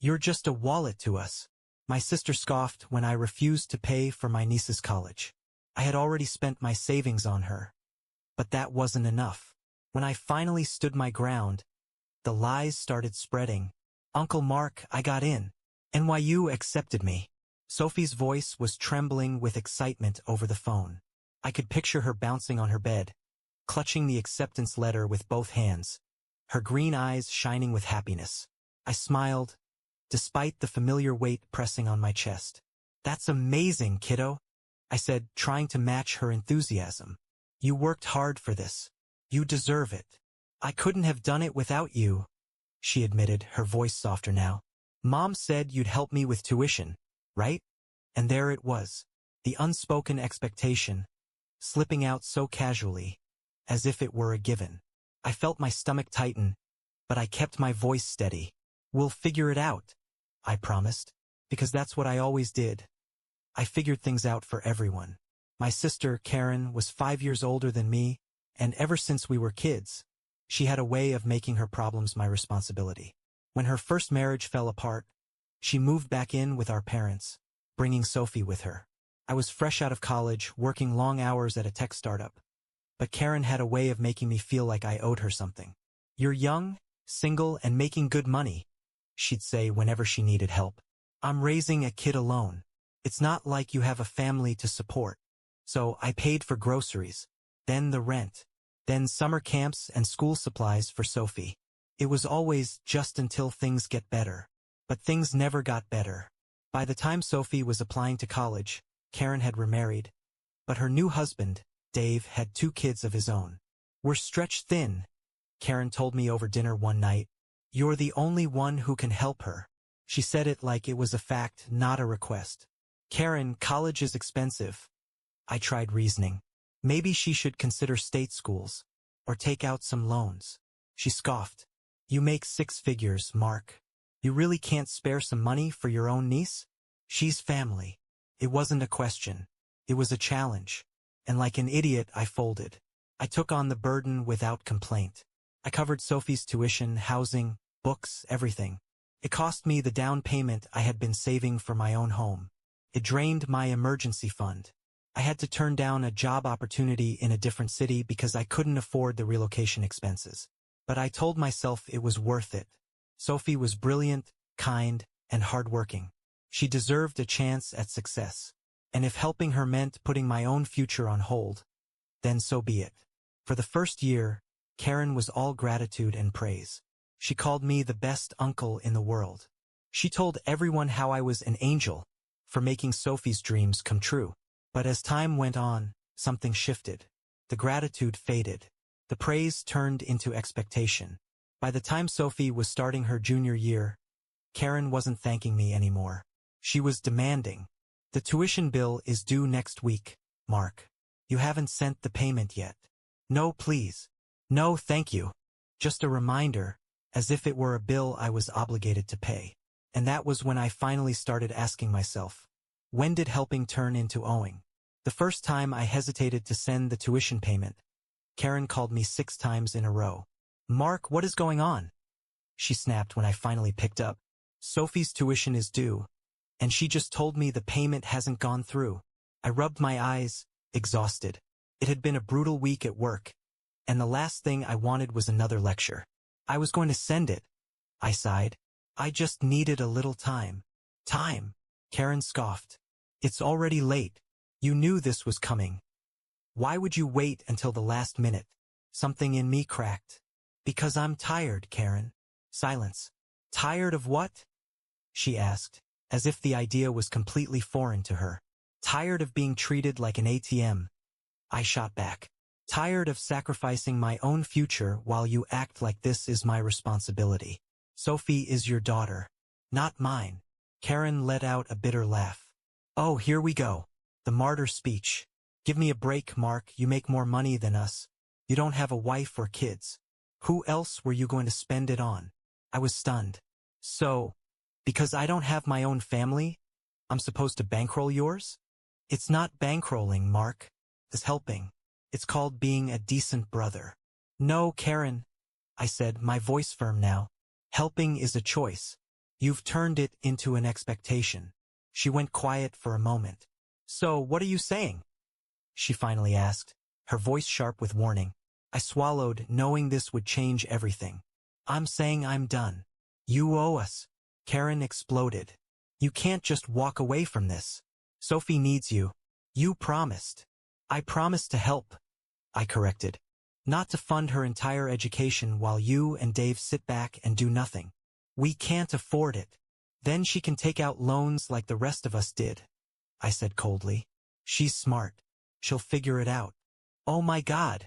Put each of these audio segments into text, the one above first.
You're just a wallet to us. My sister scoffed when I refused to pay for my niece's college. I had already spent my savings on her. But that wasn't enough. When I finally stood my ground, the lies started spreading. Uncle Mark, I got in. NYU accepted me. Sophie's voice was trembling with excitement over the phone. I could picture her bouncing on her bed, clutching the acceptance letter with both hands, her green eyes shining with happiness. I smiled, despite the familiar weight pressing on my chest. That's amazing, kiddo, I said, trying to match her enthusiasm. You worked hard for this. You deserve it. I couldn't have done it without you, she admitted, her voice softer now. Mom said you'd help me with tuition, right? And there it was, the unspoken expectation, slipping out so casually, as if it were a given. I felt my stomach tighten, but I kept my voice steady. We'll figure it out, I promised, because that's what I always did. I figured things out for everyone. My sister, Karen, was 5 years older than me, and ever since we were kids, she had a way of making her problems my responsibility. When her first marriage fell apart, she moved back in with our parents, bringing Sophie with her. I was fresh out of college, working long hours at a tech startup. But Karen had a way of making me feel like I owed her something. You're young, single, and making good money, she'd say whenever she needed help. I'm raising a kid alone. It's not like you have a family to support. So I paid for groceries, then the rent, then summer camps and school supplies for Sophie. It was always just until things get better. But things never got better. By the time Sophie was applying to college, Karen had remarried. But her new husband, Dave, had 2 kids of his own. We're stretched thin, Karen told me over dinner one night. You're the only one who can help her. She said it like it was a fact, not a request. Karen, college is expensive. I tried reasoning. Maybe she should consider state schools, or take out some loans. She scoffed. You make 6 figures, Mark. You really can't spare some money for your own niece? She's family. It wasn't a question. It was a challenge. And like an idiot, I folded. I took on the burden without complaint. I covered Sophie's tuition, housing, books, everything. It cost me the down payment I had been saving for my own home. It drained my emergency fund. I had to turn down a job opportunity in a different city because I couldn't afford the relocation expenses. But I told myself it was worth it. Sophie was brilliant, kind, and hardworking. She deserved a chance at success. And if helping her meant putting my own future on hold, then so be it. For the first year, Karen was all gratitude and praise. She called me the best uncle in the world. She told everyone how I was an angel for making Sophie's dreams come true. But as time went on, something shifted. The gratitude faded. The praise turned into expectation. By the time Sophie was starting her junior year, Karen wasn't thanking me anymore. She was demanding. The tuition bill is due next week, Mark. You haven't sent the payment yet. No, please. No, thank you. Just a reminder, as if it were a bill I was obligated to pay. And that was when I finally started asking myself, when did helping turn into owing? The first time I hesitated to send the tuition payment, Karen called me 6 times in a row. Mark, what is going on? She snapped when I finally picked up. Sophie's tuition is due, and she just told me the payment hasn't gone through. I rubbed my eyes, exhausted. It had been a brutal week at work, and the last thing I wanted was another lecture. I was going to send it, I sighed. I just needed a little time. Time, Karen scoffed. It's already late. You knew this was coming. Why would you wait until the last minute? Something in me cracked. Because I'm tired, Karen. Silence. Tired of what? She asked, as if the idea was completely foreign to her. Tired of being treated like an ATM. I shot back. Tired of sacrificing my own future while you act like this is my responsibility. Sophie is your daughter, not mine. Karen let out a bitter laugh. Oh, here we go. The martyr speech. Give me a break, Mark. You make more money than us. You don't have a wife or kids. Who else were you going to spend it on? I was stunned. So, because I don't have my own family, I'm supposed to bankroll yours? It's not bankrolling, Mark. It's helping. It's called being a decent brother. No, Karen, I said, my voice firm now. Helping is a choice. You've turned it into an expectation. She went quiet for a moment. So, what are you saying? She finally asked, her voice sharp with warning. I swallowed, knowing this would change everything. I'm saying I'm done. You owe us. Karen exploded. You can't just walk away from this. Sophie needs you. You promised. I promised to help, I corrected. Not to fund her entire education while you and Dave sit back and do nothing. We can't afford it. Then she can take out loans like the rest of us did, I said coldly. She's smart. She'll figure it out. Oh my God,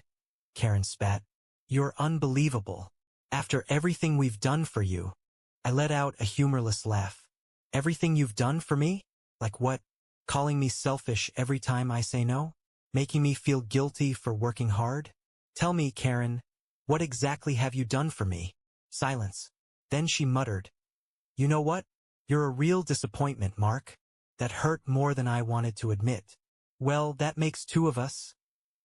Karen spat. You're unbelievable. After everything we've done for you. I let out a humorless laugh. Everything you've done for me? Like what? Calling me selfish every time I say no? Making me feel guilty for working hard? Tell me, Karen, what exactly have you done for me? Silence. Then she muttered. You know what? You're a real disappointment, Mark. That hurt more than I wanted to admit. Well, that makes two of us,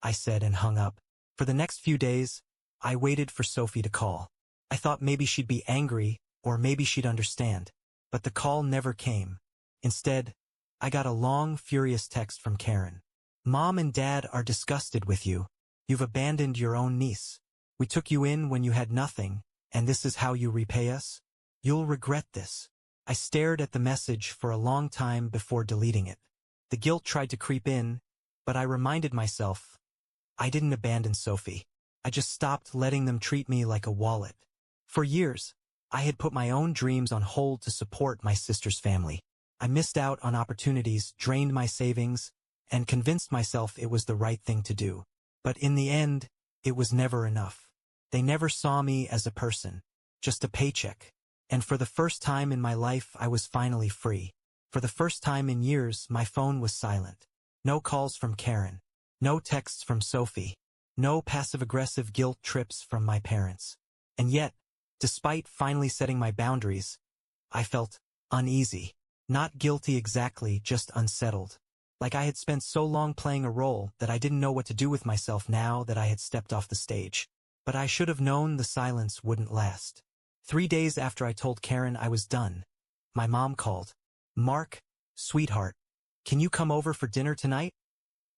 I said and hung up. For the next few days, I waited for Sophie to call. I thought maybe she'd be angry, or maybe she'd understand. But the call never came. Instead, I got a long, furious text from Karen. Mom and Dad are disgusted with you. You've abandoned your own niece. We took you in when you had nothing, and this is how you repay us? You'll regret this. I stared at the message for a long time before deleting it. The guilt tried to creep in, but I reminded myself, I didn't abandon Sophie. I just stopped letting them treat me like a wallet. For years, I had put my own dreams on hold to support my sister's family. I missed out on opportunities, drained my savings, and convinced myself it was the right thing to do. But in the end, it was never enough. They never saw me as a person, just a paycheck. And for the first time in my life, I was finally free. For the first time in years, my phone was silent. No calls from Karen. No texts from Sophie. No passive-aggressive guilt trips from my parents. And yet, despite finally setting my boundaries, I felt uneasy. Not guilty exactly, just unsettled. Like I had spent so long playing a role that I didn't know what to do with myself now that I had stepped off the stage. But I should have known the silence wouldn't last. 3 days after I told Karen I was done, my mom called. Mark, sweetheart, can you come over for dinner tonight?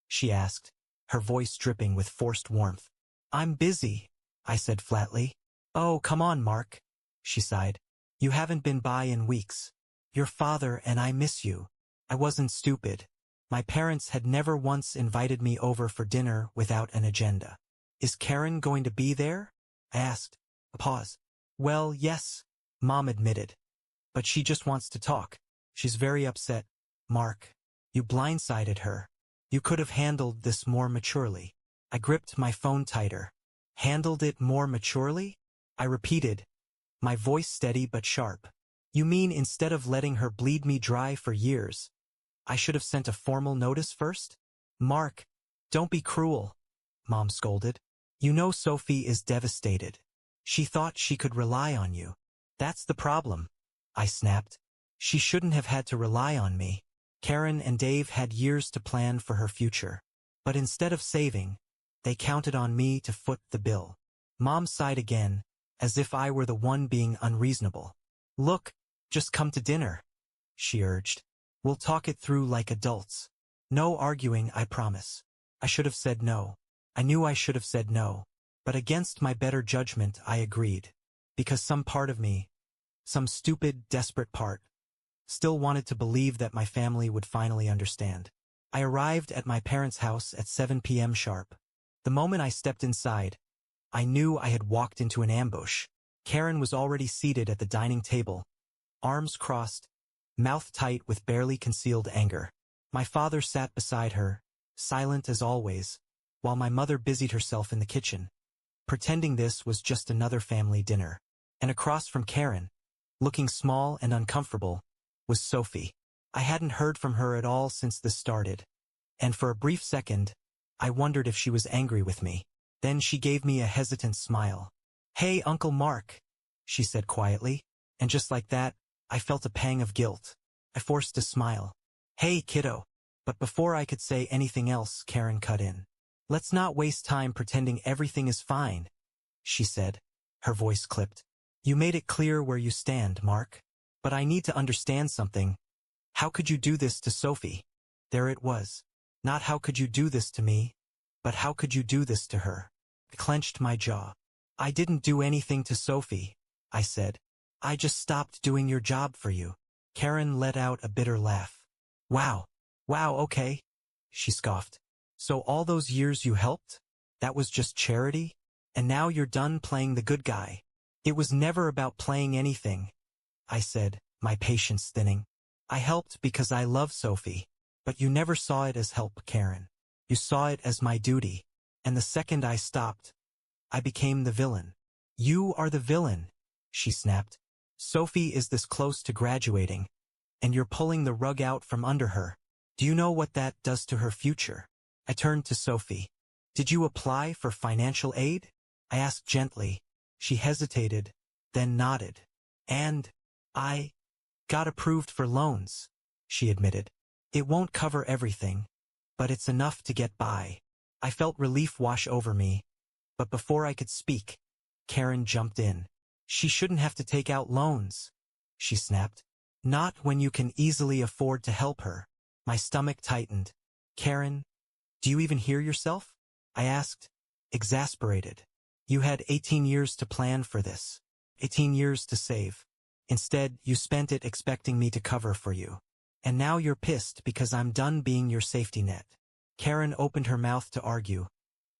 She asked, her voice dripping with forced warmth. I'm busy, I said flatly. Oh, come on, Mark, she sighed. You haven't been by in weeks. Your father and I miss you. I wasn't stupid. My parents had never once invited me over for dinner without an agenda. Is Karen going to be there? I asked. A pause. Well, yes, Mom admitted. But she just wants to talk. She's very upset. Mark, you blindsided her. You could have handled this more maturely. I gripped my phone tighter. Handled it more maturely? I repeated, my voice steady but sharp. You mean instead of letting her bleed me dry for years, I should have sent a formal notice first? Mark, don't be cruel, Mom scolded. You know Sophie is devastated. She thought she could rely on you. That's the problem, I snapped. She shouldn't have had to rely on me. Karen and Dave had years to plan for her future. But instead of saving, they counted on me to foot the bill. Mom sighed again, as if I were the one being unreasonable. Look, just come to dinner, she urged. We'll talk it through like adults. No arguing, I promise. I should have said no. I knew I should have said no. But against my better judgment, I agreed. Because some part of me, some stupid, desperate part, still wanted to believe that my family would finally understand. I arrived at my parents' house at 7 p.m. sharp. The moment I stepped inside, I knew I had walked into an ambush. Karen was already seated at the dining table, arms crossed, mouth tight with barely concealed anger. My father sat beside her, silent as always, while my mother busied herself in the kitchen, pretending this was just another family dinner. And across from Karen, looking small and uncomfortable, was Sophie. I hadn't heard from her at all since this started, and for a brief second, I wondered if she was angry with me. Then she gave me a hesitant smile. Hey, Uncle Mark, she said quietly, and just like that, I felt a pang of guilt. I forced a smile. Hey, kiddo. But before I could say anything else, Karen cut in. Let's not waste time pretending everything is fine, she said, her voice clipped. You made it clear where you stand, Mark. But I need to understand something. How could you do this to Sophie? There it was. Not how could you do this to me, but how could you do this to her? I clenched my jaw. I didn't do anything to Sophie, I said. I just stopped doing your job for you. Karen let out a bitter laugh. Wow. Wow, okay, she scoffed. So all those years you helped? That was just charity? And now you're done playing the good guy. It was never about playing anything, I said, my patience thinning. I helped because I love Sophie, but you never saw it as help, Karen. You saw it as my duty. And the second I stopped, I became the villain. You are the villain, she snapped. Sophie is this close to graduating, and you're pulling the rug out from under her. Do you know what that does to her future? I turned to Sophie. Did you apply for financial aid? I asked gently. She hesitated, then nodded. And I got approved for loans, she admitted. It won't cover everything, but it's enough to get by. I felt relief wash over me, but before I could speak, Karen jumped in. She shouldn't have to take out loans, she snapped. Not when you can easily afford to help her. My stomach tightened. Karen, do you even hear yourself? I asked, exasperated. You had 18 years to plan for this. 18 years to save. Instead, you spent it expecting me to cover for you. And now you're pissed because I'm done being your safety net. Karen opened her mouth to argue,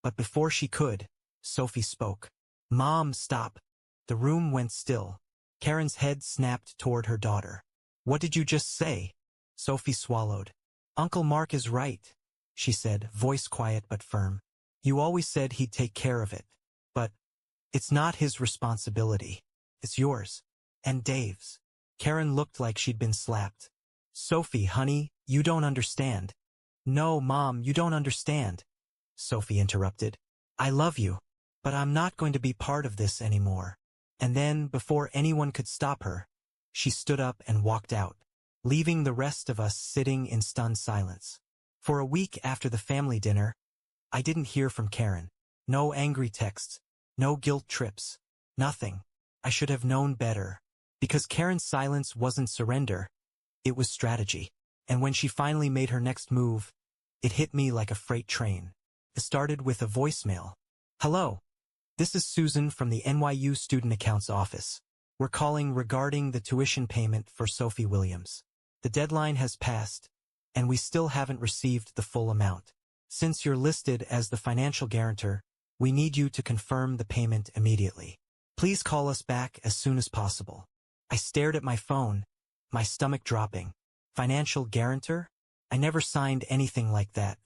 but before she could, Sophie spoke. Mom, stop. The room went still. Karen's head snapped toward her daughter. What did you just say? Sophie swallowed. Uncle Mark is right, she said, voice quiet but firm. You always said he'd take care of it. But it's not his responsibility. It's yours. And Dave's. Karen looked like she'd been slapped. Sophie, honey, you don't understand. No, Mom, you don't understand, Sophie interrupted. I love you, but I'm not going to be part of this anymore. And then, before anyone could stop her, she stood up and walked out, leaving the rest of us sitting in stunned silence. For a week after the family dinner, I didn't hear from Karen. No angry texts, no guilt trips, nothing. I should have known better. Because Karen's silence wasn't surrender, it was strategy. And when she finally made her next move, it hit me like a freight train. It started with a voicemail. Hello. This is Susan from the NYU Student Accounts Office. We're calling regarding the tuition payment for Sophie Williams. The deadline has passed, and we still haven't received the full amount. Since you're listed as the financial guarantor, we need you to confirm the payment immediately. Please call us back as soon as possible. I stared at my phone, my stomach dropping. Financial guarantor? I never signed anything like that.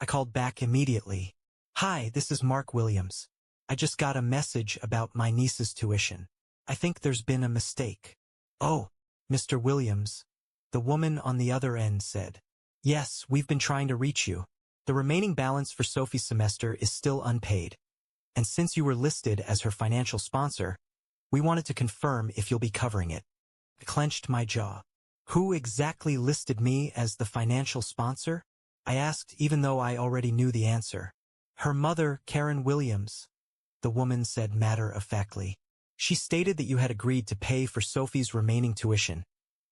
I called back immediately. Hi, this is Mark Williams. I just got a message about my niece's tuition. I think there's been a mistake. Oh, Mr. Williams, the woman on the other end said. Yes, we've been trying to reach you. The remaining balance for Sophie's semester is still unpaid. And since you were listed as her financial sponsor, we wanted to confirm if you'll be covering it. I clenched my jaw. Who exactly listed me as the financial sponsor? I asked, even though I already knew the answer. Her mother, Karen Williams, the woman said matter-of-factly. She stated that you had agreed to pay for Sophie's remaining tuition,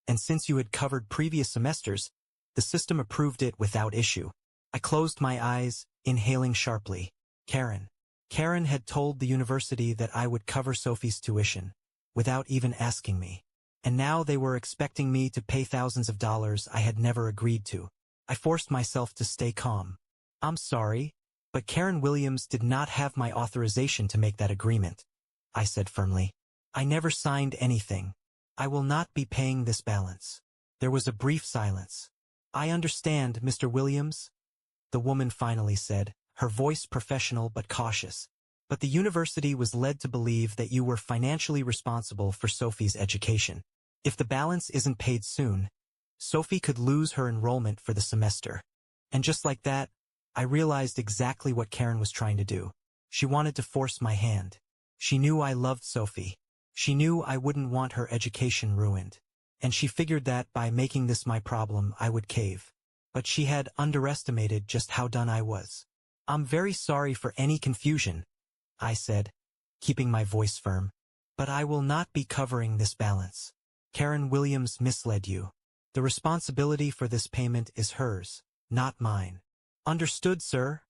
and since you had covered previous semesters, the system approved it without issue. I closed my eyes, inhaling sharply. Karen. Karen had told the university that I would cover Sophie's tuition, without even asking me. And now they were expecting me to pay thousands of dollars I had never agreed to. I forced myself to stay calm. I'm sorry, but Karen Williams did not have my authorization to make that agreement, I said firmly. I never signed anything. I will not be paying this balance. There was a brief silence. I understand, Mr. Williams, the woman finally said, her voice professional but cautious. But the university was led to believe that you were financially responsible for Sophie's education. If the balance isn't paid soon, Sophie could lose her enrollment for the semester. And just like that, I realized exactly what Karen was trying to do. She wanted to force my hand. She knew I loved Sophie. She knew I wouldn't want her education ruined. And she figured that by making this my problem, I would cave. But she had underestimated just how done I was. I'm very sorry for any confusion, I said, keeping my voice firm. But I will not be covering this balance. Karen Williams misled you. The responsibility for this payment is hers, not mine. Understood, sir?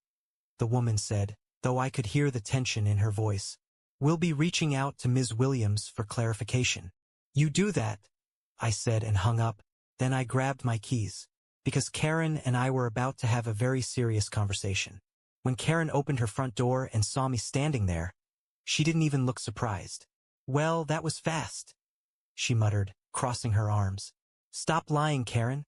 The woman said, though I could hear the tension in her voice. We'll be reaching out to Ms. Williams for clarification. You do that, I said and hung up. Then I grabbed my keys, because Karen and I were about to have a very serious conversation. When Karen opened her front door and saw me standing there, she didn't even look surprised. Well, that was fast, she muttered, crossing her arms. Stop lying, Karen,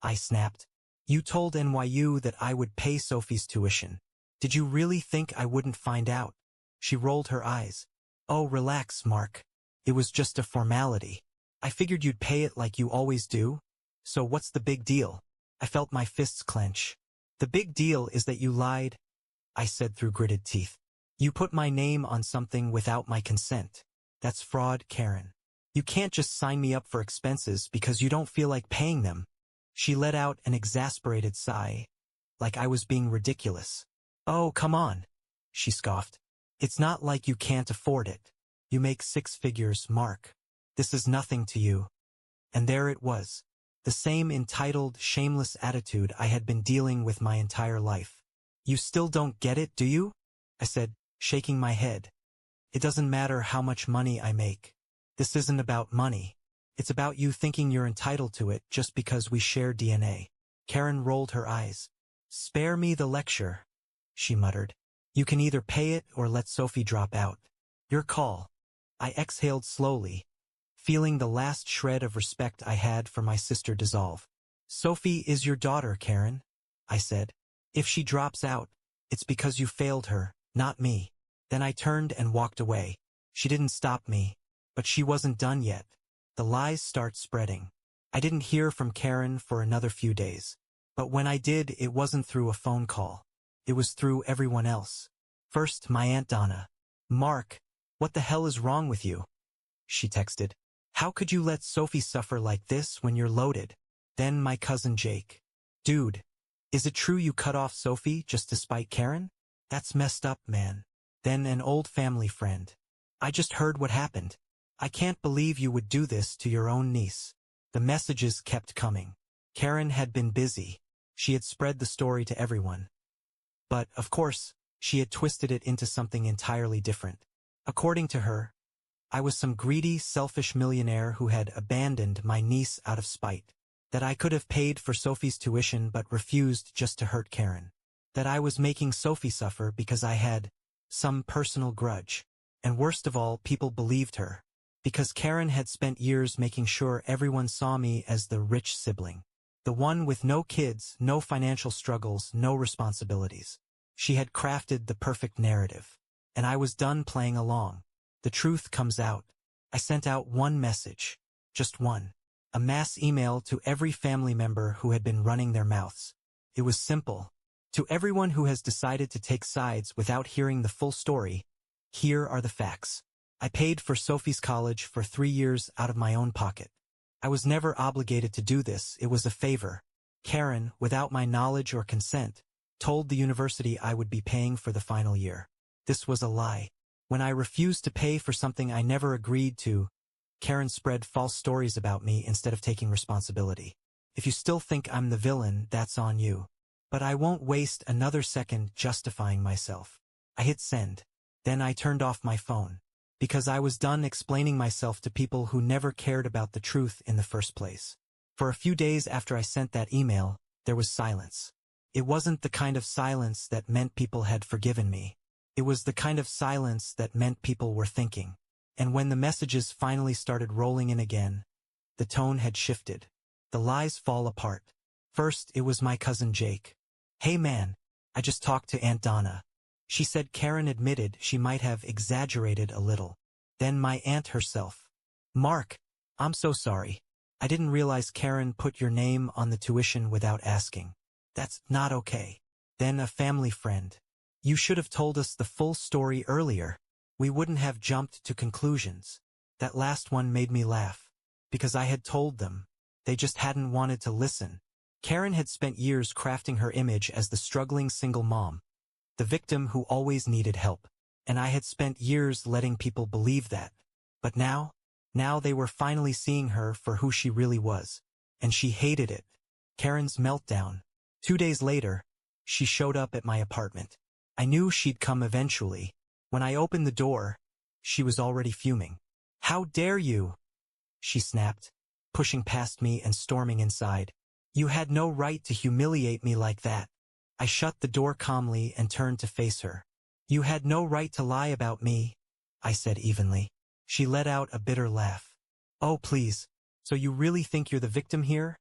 I snapped. You told NYU that I would pay Sophie's tuition. Did you really think I wouldn't find out? She rolled her eyes. Oh, relax, Mark. It was just a formality. I figured you'd pay it like you always do. So what's the big deal? I felt my fists clench. The big deal is that you lied, I said through gritted teeth. You put my name on something without my consent. That's fraud, Karen. You can't just sign me up for expenses because you don't feel like paying them. She let out an exasperated sigh, like I was being ridiculous. Oh, come on, she scoffed. It's not like you can't afford it. You make 6 figures, Mark. This is nothing to you. And there it was, the same entitled, shameless attitude I had been dealing with my entire life. You still don't get it, do you? I said, shaking my head. It doesn't matter how much money I make. This isn't about money. It's about you thinking you're entitled to it just because we share DNA. Karen rolled her eyes. Spare me the lecture, she muttered. You can either pay it or let Sophie drop out. Your call. I exhaled slowly, feeling the last shred of respect I had for my sister dissolve. Sophie is your daughter, Karen, I said. If she drops out, it's because you failed her, not me. Then I turned and walked away. She didn't stop me, but she wasn't done yet. The lies start spreading. I didn't hear from Karen for another few days. But when I did, it wasn't through a phone call. It was through everyone else. First, my Aunt Donna. Mark, what the hell is wrong with you? She texted. How could you let Sophie suffer like this when you're loaded? Then my cousin Jake. Dude, is it true you cut off Sophie just to spite Karen? That's messed up, man. Then an old family friend. I just heard what happened. I can't believe you would do this to your own niece. The messages kept coming. Karen had been busy. She had spread the story to everyone. But, of course, she had twisted it into something entirely different. According to her, I was some greedy, selfish millionaire who had abandoned my niece out of spite. That I could have paid for Sophie's tuition but refused just to hurt Karen. That I was making Sophie suffer because I had some personal grudge. And worst of all, people believed her. Because Karen had spent years making sure everyone saw me as the rich sibling. The one with no kids, no financial struggles, no responsibilities. She had crafted the perfect narrative. And I was done playing along. The truth comes out. I sent out one message. Just one. A mass email to every family member who had been running their mouths. It was simple. To everyone who has decided to take sides without hearing the full story, here are the facts. I paid for Sophie's college for 3 years out of my own pocket. I was never obligated to do this, it was a favor. Karen, without my knowledge or consent, told the university I would be paying for the final year. This was a lie. When I refused to pay for something I never agreed to, Karen spread false stories about me instead of taking responsibility. If you still think I'm the villain, that's on you. But I won't waste another second justifying myself. I hit send. Then I turned off my phone. Because I was done explaining myself to people who never cared about the truth in the first place. For a few days after I sent that email, there was silence. It wasn't the kind of silence that meant people had forgiven me. It was the kind of silence that meant people were thinking. And when the messages finally started rolling in again, the tone had shifted. The lies fall apart. First, it was my cousin Jake. Hey man, I just talked to Aunt Donna. She said Karen admitted she might have exaggerated a little. Then my aunt herself. Mark, I'm so sorry. I didn't realize Karen put your name on the tuition without asking. That's not okay. Then a family friend. You should have told us the full story earlier. We wouldn't have jumped to conclusions. That last one made me laugh. Because I had told them. They just hadn't wanted to listen. Karen had spent years crafting her image as the struggling single mom. The victim who always needed help. And I had spent years letting people believe that. But now Now they were finally seeing her for who she really was. And she hated it. Karen's meltdown. 2 days later, she showed up at my apartment. I knew she'd come eventually. When I opened the door, she was already fuming. "How dare you?" she snapped, pushing past me and storming inside. "You had no right to humiliate me like that." I shut the door calmly and turned to face her. "You had no right to lie about me," I said evenly. She let out a bitter laugh. "Oh, please, so you really think you're the victim here?"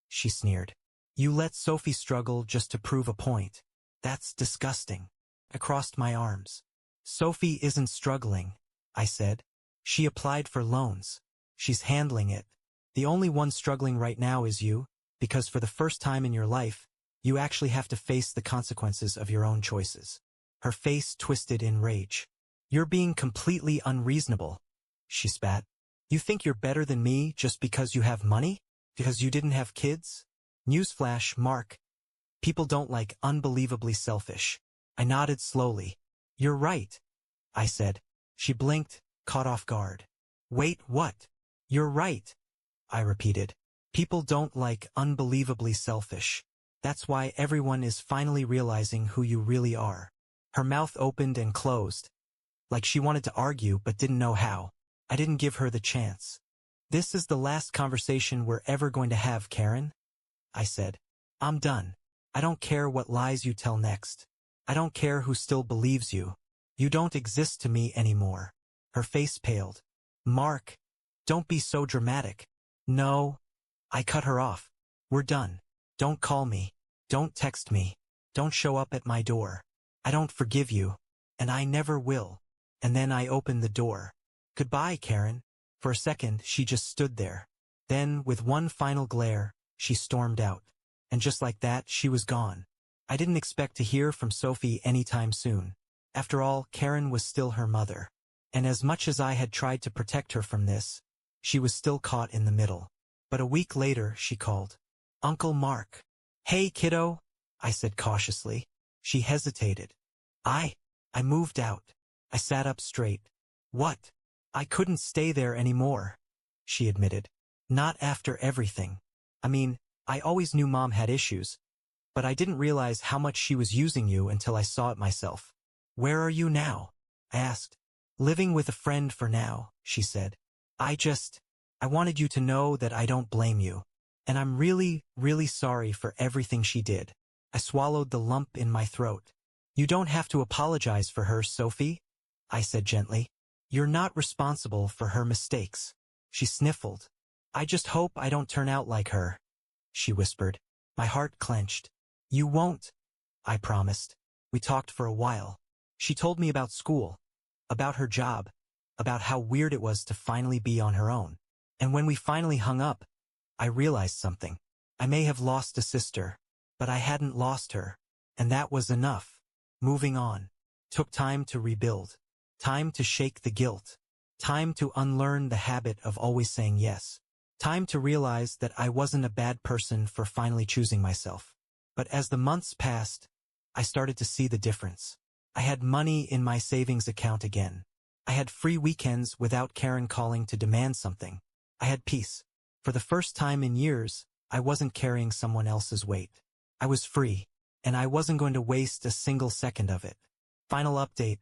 she sneered. "You let Sophie struggle just to prove a point. That's disgusting." I crossed my arms. "Sophie isn't struggling," I said. "She applied for loans. She's handling it. The only one struggling right now is you, because for the first time in your life, you actually have to face the consequences of your own choices." Her face twisted in rage. "You're being completely unreasonable," she spat. "You think you're better than me just because you have money? Because you didn't have kids? Newsflash, Mark. People don't like unbelievably selfish." I nodded slowly. "You're right," I said. She blinked, caught off guard. "Wait, what?" "You're right," I repeated. "People don't like unbelievably selfish. That's why everyone is finally realizing who you really are." Her mouth opened and closed, like she wanted to argue but didn't know how. I didn't give her the chance. "This is the last conversation we're ever going to have, Karen," I said. "I'm done. I don't care what lies you tell next. I don't care who still believes you. You don't exist to me anymore." Her face paled. "Mark, don't be so dramatic." "No." I cut her off. "We're done. Don't call me. Don't text me. Don't show up at my door. I don't forgive you. And I never will." And then I opened the door. "Goodbye, Karen." For a second, she just stood there. Then, with one final glare, she stormed out. And just like that, she was gone. I didn't expect to hear from Sophie anytime soon. After all, Karen was still her mother. And as much as I had tried to protect her from this, she was still caught in the middle. But a week later, she called. "Uncle Mark." "Hey, kiddo," I said cautiously. She hesitated. I moved out." I sat up straight. "What?" "I couldn't stay there anymore," she admitted. "Not after everything. I mean, I always knew Mom had issues, but I didn't realize how much she was using you until I saw it myself." "Where are you now?" I asked. "Living with a friend for now," she said. I wanted you to know that I don't blame you. And I'm really, really sorry for everything she did." I swallowed the lump in my throat. "You don't have to apologize for her, Sophie," I said gently. "You're not responsible for her mistakes." She sniffled. "I just hope I don't turn out like her," she whispered. My heart clenched. "You won't," I promised. We talked for a while. She told me about school, about her job, about how weird it was to finally be on her own. And when we finally hung up, I realized something. I may have lost a sister, but I hadn't lost her. And that was enough. Moving on. Took time to rebuild. Time to shake the guilt. Time to unlearn the habit of always saying yes. Time to realize that I wasn't a bad person for finally choosing myself. But as the months passed, I started to see the difference. I had money in my savings account again. I had free weekends without Karen calling to demand something. I had peace. For the first time in years, I wasn't carrying someone else's weight. I was free, and I wasn't going to waste a single second of it. Final update.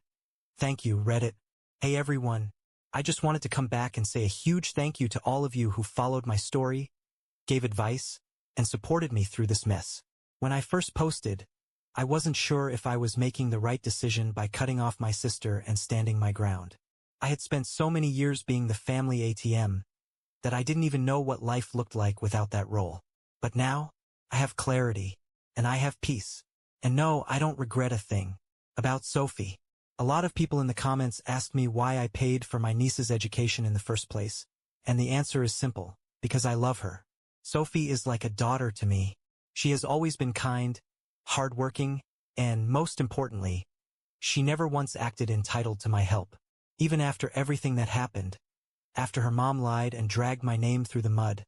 Thank you, Reddit. Hey everyone. I just wanted to come back and say a huge thank you to all of you who followed my story, gave advice, and supported me through this mess. When I first posted, I wasn't sure if I was making the right decision by cutting off my sister and standing my ground. I had spent so many years being the family ATM that I didn't even know what life looked like without that role. But now, I have clarity, and I have peace. And no, I don't regret a thing. About Sophie. A lot of people in the comments asked me why I paid for my niece's education in the first place. And the answer is simple, because I love her. Sophie is like a daughter to me. She has always been kind, hardworking, and most importantly, she never once acted entitled to my help. Even after everything that happened, after her mom lied and dragged my name through the mud,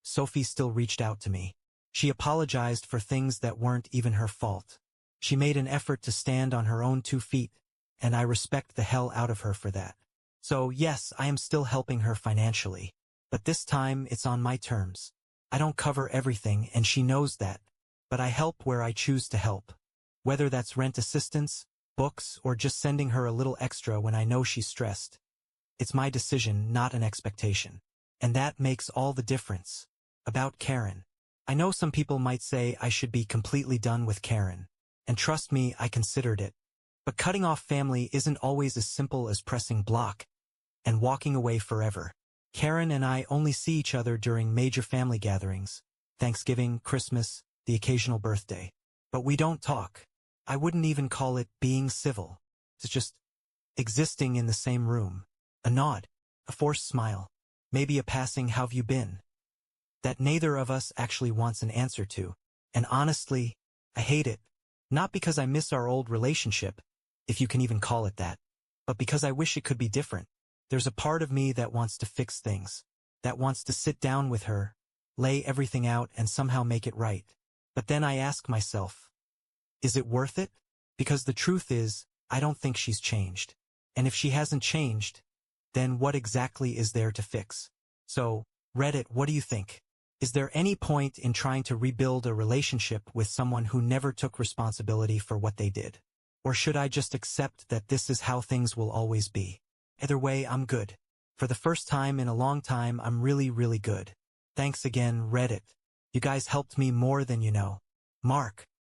Sophie still reached out to me. She apologized for things that weren't even her fault. She made an effort to stand on her own 2 feet, and I respect the hell out of her for that. So yes, I am still helping her financially. But this time, it's on my terms. I don't cover everything, and she knows that. But I help where I choose to help. Whether that's rent assistance, books, or just sending her a little extra when I know she's stressed. It's my decision, not an expectation. And that makes all the difference. About Karen. I know some people might say I should be completely done with Karen. And trust me, I considered it. But cutting off family isn't always as simple as pressing block and walking away forever. Karen and I only see each other during major family gatherings, Thanksgiving, Christmas, the occasional birthday. But we don't talk. I wouldn't even call it being civil. It's just existing in the same room. A nod, a forced smile, maybe a passing "how've you been?" that neither of us actually wants an answer to. And honestly, I hate it. Not because I miss our old relationship, if you can even call it that, but because I wish it could be different. There's a part of me that wants to fix things, that wants to sit down with her, lay everything out and somehow make it right. But then I ask myself, is it worth it? Because the truth is, I don't think she's changed. And if she hasn't changed, then what exactly is there to fix? So, Reddit, what do you think? Is there any point in trying to rebuild a relationship with someone who never took responsibility for what they did? Or should I just accept that this is how things will always be? Either way, I'm good. For the first time in a long time, I'm really, really good. Thanks again, Reddit. You guys helped me more than you know. Mark.